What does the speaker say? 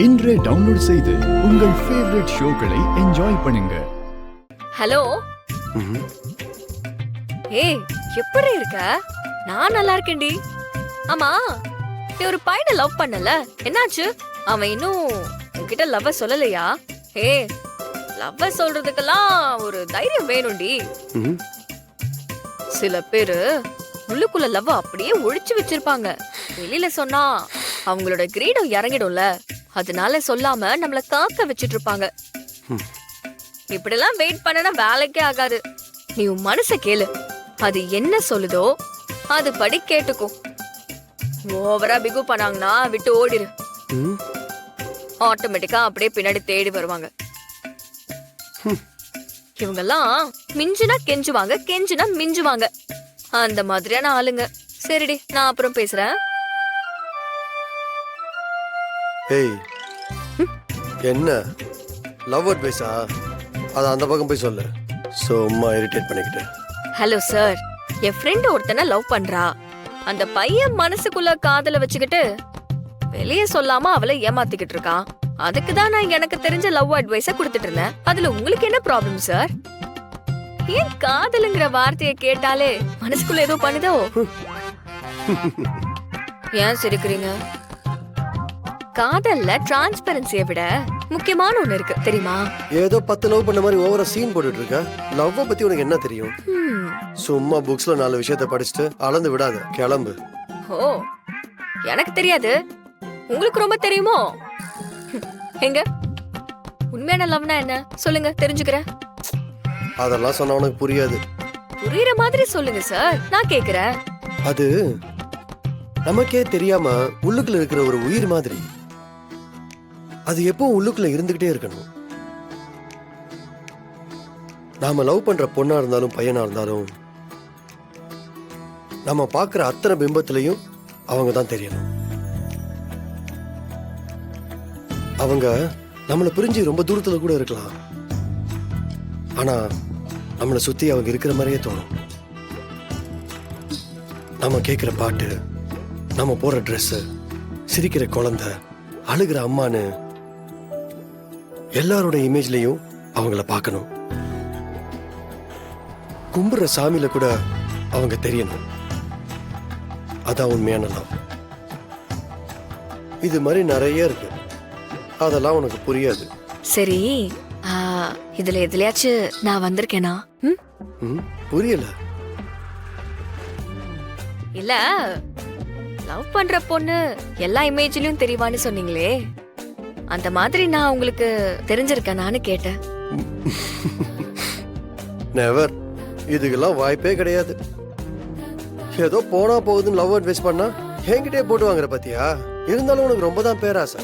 இன்றே டவுன்லோட் செய்து உங்கள் ஃபேவரட் ஷோக்களை என்ஜாய் பண்ணுங்க. ஹலோ. ஏய், எப்படி இருக்க? நான் நல்லா இருக்கேன்டி. ஆமா, நீ ஒரு பையனை லவ் பண்ணல, என்னாச்சு? அவன் இன்னும் உன்கிட்ட லவ் சொல்லலையா? ஏய், லவ் சொல்றதுக்கெல்லாம் ஒரு தைரியம் வேணும்டி. சில பேரு உள்ளுக்குள்ள லவ் அப்படியே ஒழிச்சு வச்சிருப்பாங்க. வெளியில சொன்னா அவங்களோட கிரீடம் இறங்கிடும்ல, அதனால சொல்லாம நம்மள காக்க வச்சிட்டு இருப்பாங்க. இப்படிலாம் வெயிட் பண்ணனா வேலைக்கே ஆகாது. நீ உன் மனச கேளு, அது என்ன சொல்லுதோ அது படி கேட்டுக்கும். ஓவரா பிகு பண்ணாங்கன்னா விட்டு ஓடிரு. ஆட்டோமேட்டிக்கா அப்படியே பின்னாடி தேடி வருவாங்க. இவங்கெல்லாம் மிஞ்சுனா கெஞ்சுவாங்க, கெஞ்சுனா மிஞ்சுவாங்க. அந்த மாதிரியான ஆளுங்க. சரிடி, நான் அப்புறம் பேசுறேன். ஏய், என்ன லவ் அட்வைஸா? அது அந்த பக்கம் போய் சொல்லு. சும்மா இரிட்டேட் பண்ணிக்கிட்டு. ஹலோ சார், என் ஃப்ரெண்ட் ஒருத்தனை லவ் பண்றா. அந்த பையன் மனசுக்குள்ள காதல வச்சுக்கிட்டு வெளியே சொல்லாம அவளை ஏமாத்திக்கிட்டு இருக்கான். அதுக்கு தான் நான் எனக்கு தெரிஞ்ச லவ் அட்வைஸ கொடுத்துட்டு இருந்தேன். அதுல உங்களுக்கு என்ன ப்ராப்ளம் சார்? ஏன் காதலுங்கிற வார்த்தையை கேட்டாலே மனசுக்குள்ள ஏதோ பண்ணுதோ? ஏன் சிரிக்கிறீங்க? காதல்ல டிரான்ஸ்பரன்சியை விட முக்கியமான ஒண்ணு இருக்கு தெரியுமா? ஏதோ 10 லவ் பண்ண மாதிரி ஓவரா சீன் போட்டுட்டு இருக்க. லவ் பத்தி உனக்கு என்ன தெரியும்? சும்மா புக்ஸ்ல 4 விஷயத்தை படிச்சுட்டு அளந்து விடாத, கிளம்பு. ஓ, எனக்கு தெரியாது, உங்களுக்கு ரொம்ப தெரியுமோ? எங்க உண்மையான லவ்னா என்ன சொல்லுங்க, தெரிஞ்சுக்கிறேன். அதெல்லாம் சொன்னா உனக்கு புரியாது. புரியுற மாதிரி சொல்லுங்க சார், நான் கேக்குறேன். அது நமக்கே தெரியாம உள்ளுக்குள்ள இருக்கிற ஒரு உயிர் மாதிரி. அது எப்பவும் உள்ளுக்குள்ள இருந்துகிட்டே இருக்கணும். நாம லவ் பண்ற பொண்ணா இருந்தாலும் பையனா இருந்தாலும் நம்ம பாக்குற அத்தனை பிம்பத்திலையும் அவங்க தான் தெரியணும். அவங்க நம்மளை பிரிஞ்சு ரொம்ப தூரத்துல கூட இருக்கலாம், ஆனா நம்மளை சுத்தி அவங்க இருக்கிற மாதிரியே தோணும். நம்ம கேட்கிற பாட்டு, நம்ம போற ட்ரெஸ், சிரிக்கிற குழந்தை, அழுகிற அம்மான்னு எல்லாரோட இமேஜ்லயும் அவங்கள பார்க்கணும். கும்புற சாமியில கூட அவங்க தெரியணும். அதான் உண்மையான லவ். இது மாதிரி நிறைய இருக்கு, அதெல்லாம் உனக்கு புரியாது. சரி, இதுல எதுலயாச்சும் நான் வந்திருக்கேனா? புரியல. இல்ல, லவ் பண்ற பொண்ணு எல்லா இமேஜ்லயும் தெரியவான்னு சொன்னீங்களே, அந்த மாதிரி நான் உங்களுக்கு தெரிஞ்சிருக்கேனான்னு கேட்டேன். நெவர். இதுக்கெல்லாம் வாய்ப்பே கிடையாது. ஏதோ போனா போகுதுன்னு லவ் அட்வைஸ் பண்ணா என்கிட்டயே போட்டு வாங்குற பாத்தியா? இருந்தாலும் உனக்கு ரொம்ப தான் பேராசை.